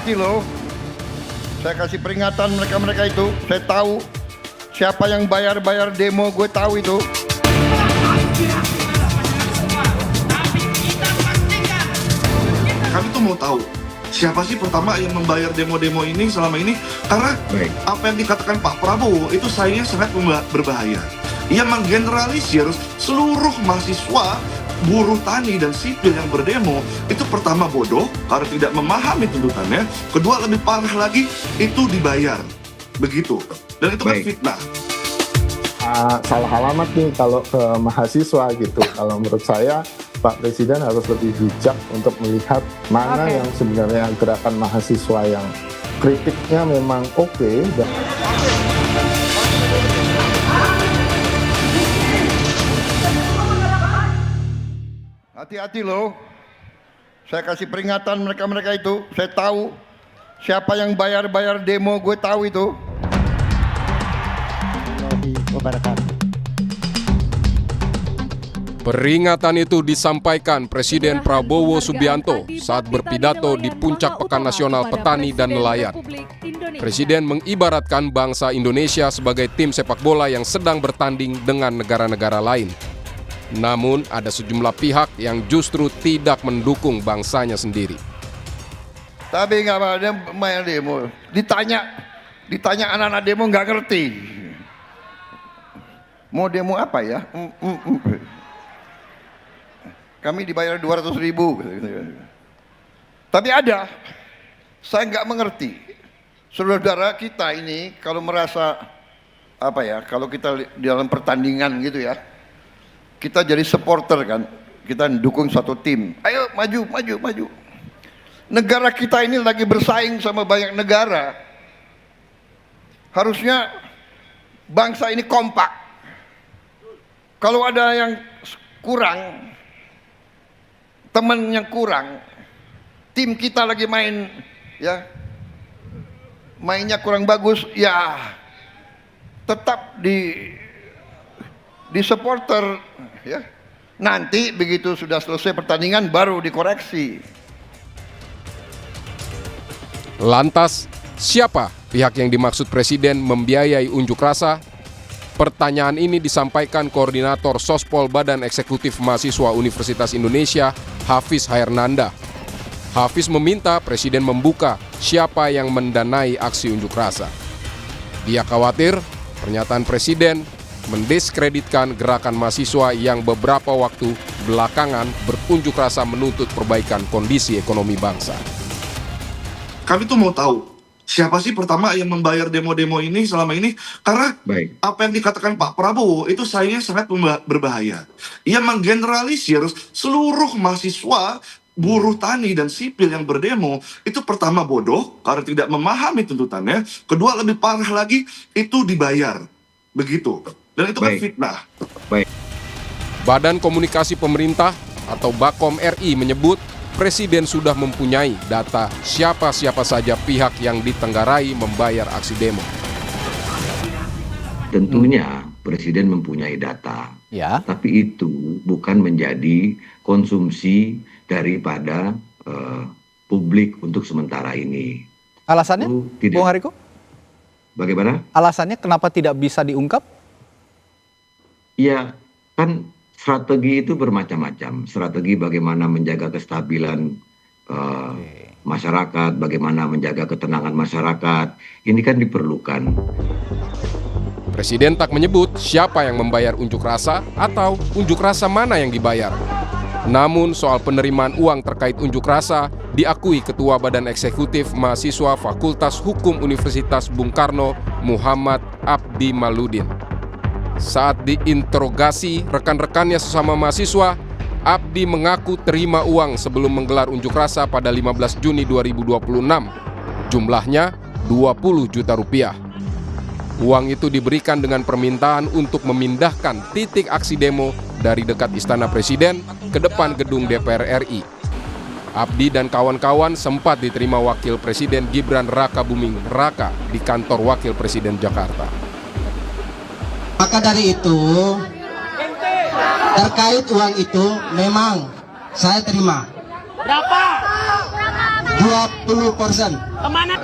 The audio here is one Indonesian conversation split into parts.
hati-hati loh. Saya kasih peringatan mereka-mereka itu. Saya tahu siapa yang bayar-bayar demo, gue tahu itu. Kami tuh mau tahu siapa sih pertama yang membayar demo-demo ini selama ini, karena apa yang dikatakan Pak Prabowo itu sayangnya sangat berbahaya. Ia menggeneralisir seluruh mahasiswa, buruh tani dan sipil yang berdemo itu pertama bodoh karena tidak memahami tuntutannya, kedua lebih parah lagi itu dibayar begitu, dan itu kan fitnah. Salah alamat nih kalau ke mahasiswa gitu. Kalau menurut saya Pak Presiden harus lebih bijak untuk melihat mana yang sebenarnya gerakan mahasiswa yang kritiknya memang oke. Dan hati-hati loh. Saya kasih peringatan mereka-mereka itu. Saya tahu siapa yang bayar-bayar demo, gue tahu itu. Peringatan itu disampaikan Presiden Prabowo Subianto saat berpidato di Puncak Pekan Nasional Petani dan Nelayan. Presiden mengibaratkan bangsa Indonesia sebagai tim sepak bola yang sedang bertanding dengan negara-negara lain. Namun ada sejumlah pihak yang justru tidak mendukung bangsanya sendiri. Tapi nggak ada main demo. Ditanya anak-anak demo nggak ngerti. Mau demo apa ya? Kami dibayar 200.000. Tapi ada, saya nggak mengerti. Saudara-saudara kita ini kalau merasa apa ya? Kalau kita di dalam pertandingan gitu ya, kita jadi supporter kan, kita dukung satu tim. Ayo maju. Negara kita ini lagi bersaing sama banyak negara. Harusnya bangsa ini kompak. Kalau ada yang kurang, teman yang kurang, tim kita lagi main ya, mainnya kurang bagus, ya tetap di supporter ya. Nanti begitu sudah selesai pertandingan baru dikoreksi. Lantas, siapa pihak yang dimaksud Presiden membiayai unjuk rasa? Pertanyaan ini disampaikan Koordinator Sospol Badan Eksekutif Mahasiswa Universitas Indonesia, Hafiz Hairnanda. Hafiz meminta Presiden membuka siapa yang mendanai aksi unjuk rasa. Dia khawatir pernyataan Presiden mendiskreditkan gerakan mahasiswa yang beberapa waktu belakangan berunjuk rasa menuntut perbaikan kondisi ekonomi bangsa. Kami tuh mau tahu siapa sih pertama yang membayar demo-demo ini selama ini, karena apa yang dikatakan Pak Prabowo itu sayangnya sangat berbahaya. Ia menggeneralisir seluruh mahasiswa, buruh tani dan sipil yang berdemo itu pertama bodoh karena tidak memahami tuntutannya, kedua lebih parah lagi itu dibayar begitu, dan itu kan fitnah. Badan Komunikasi Pemerintah atau Bakom RI menyebut Presiden sudah mempunyai data siapa-siapa saja pihak yang ditenggarai membayar aksi demo. Tentunya Presiden mempunyai data, tapi itu bukan menjadi konsumsi daripada publik untuk sementara ini. Alasannya, Bung Hariko? Bagaimana? Alasannya kenapa tidak bisa diungkap? Ya, kan strategi itu bermacam-macam. Strategi bagaimana menjaga kestabilan masyarakat, bagaimana menjaga ketenangan masyarakat. Ini kan diperlukan. Presiden tak menyebut siapa yang membayar unjuk rasa atau unjuk rasa mana yang dibayar. Namun soal penerimaan uang terkait unjuk rasa diakui Ketua Badan Eksekutif Mahasiswa Fakultas Hukum Universitas Bung Karno, Muhammad Abdi Maludin. Saat diinterogasi rekan-rekannya sesama mahasiswa, Abdi mengaku terima uang sebelum menggelar unjuk rasa pada 15 Juni 2026. Jumlahnya 20 juta rupiah. Uang itu diberikan dengan permintaan untuk memindahkan titik aksi demo dari dekat Istana Presiden ke depan gedung DPR RI. Abdi dan kawan-kawan sempat diterima Wakil Presiden Gibran Rakabuming Raka di kantor Wakil Presiden Jakarta. Maka dari itu, terkait uang itu memang saya terima. Berapa? 20%.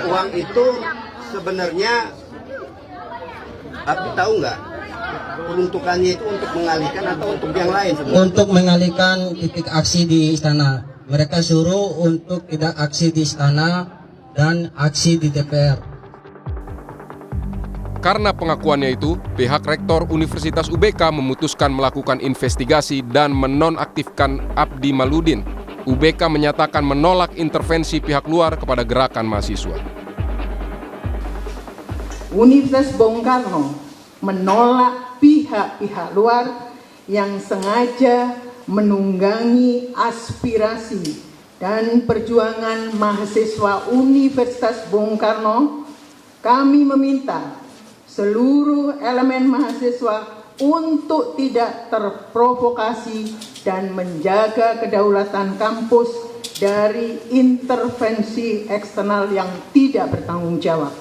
Uang itu sebenarnya aku tahu nggak peruntukannya itu untuk mengalihkan atau untuk yang lain sebenarnya? Untuk mengalihkan titik aksi di istana. Mereka suruh untuk tidak aksi di istana dan aksi di DPR. Karena pengakuannya itu, pihak Rektor Universitas UBK memutuskan melakukan investigasi dan menonaktifkan Abdi Maludin. UBK menyatakan menolak intervensi pihak luar kepada gerakan mahasiswa. Universitas Bung Karno menolak pihak-pihak luar yang sengaja menunggangi aspirasi dan perjuangan mahasiswa Universitas Bung Karno. Kami meminta seluruh elemen mahasiswa untuk tidak terprovokasi dan menjaga kedaulatan kampus dari intervensi eksternal yang tidak bertanggung jawab.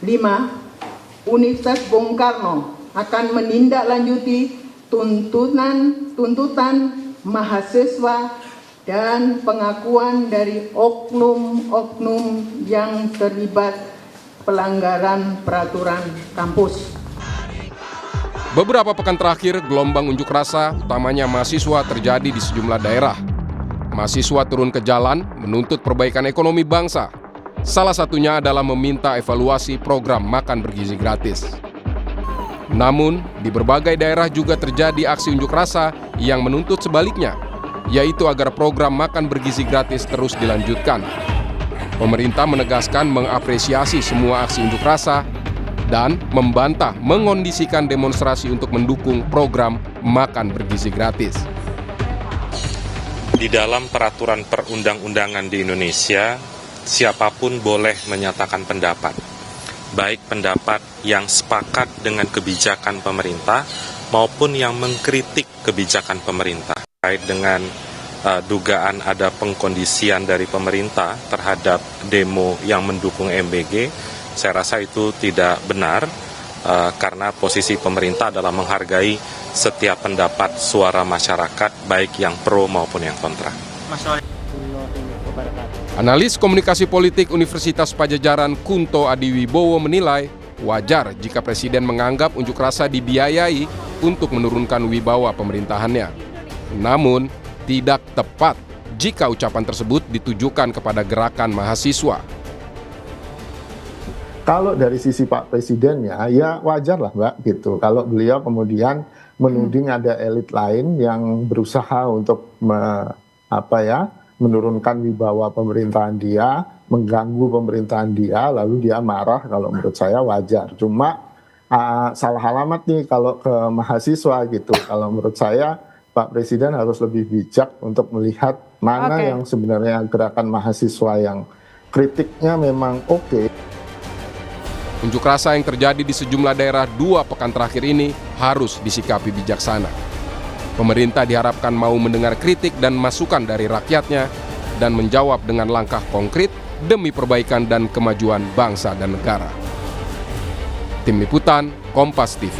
5. Universitas Bung Karno akan menindaklanjuti tuntutan mahasiswa dan pengakuan dari oknum-oknum yang terlibat pelanggaran peraturan kampus. Beberapa pekan terakhir, gelombang unjuk rasa, utamanya mahasiswa, terjadi di sejumlah daerah. Mahasiswa turun ke jalan menuntut perbaikan ekonomi bangsa. Salah satunya adalah meminta evaluasi program makan bergizi gratis. Namun, di berbagai daerah juga terjadi aksi unjuk rasa yang menuntut sebaliknya, yaitu agar program makan bergizi gratis terus dilanjutkan. Pemerintah menegaskan mengapresiasi semua aksi unjuk rasa dan membantah mengondisikan demonstrasi untuk mendukung program makan bergizi gratis. Di dalam peraturan perundang-undangan di Indonesia, siapapun boleh menyatakan pendapat, baik pendapat yang sepakat dengan kebijakan pemerintah maupun yang mengkritik kebijakan pemerintah. Terkait dengan dugaan ada pengkondisian dari pemerintah terhadap demo yang mendukung MBG, saya rasa itu tidak benar karena posisi pemerintah adalah menghargai setiap pendapat suara masyarakat baik yang pro maupun yang kontra. Analis komunikasi politik Universitas Padjadjaran Kunto Adiwibowo menilai wajar jika Presiden menganggap unjuk rasa dibiayai untuk menurunkan wibawa pemerintahannya. Namun, tidak tepat jika ucapan tersebut ditujukan kepada gerakan mahasiswa. Kalau dari sisi Pak Presidennya, ya wajar lah Mbak gitu. Kalau beliau kemudian menuding ada elit lain yang berusaha untuk menurunkan wibawa pemerintahan dia, mengganggu pemerintahan dia, lalu dia marah, kalau menurut saya wajar. Cuma salah alamat nih kalau ke mahasiswa gitu. Kalau menurut saya Pak Presiden harus lebih bijak untuk melihat mana yang sebenarnya gerakan mahasiswa yang kritiknya memang oke. Unjuk rasa yang terjadi di sejumlah daerah 2 pekan terakhir ini harus disikapi bijaksana. Pemerintah diharapkan mau mendengar kritik dan masukan dari rakyatnya dan menjawab dengan langkah konkret demi perbaikan dan kemajuan bangsa dan negara. Tim Liputan, Kompas TV.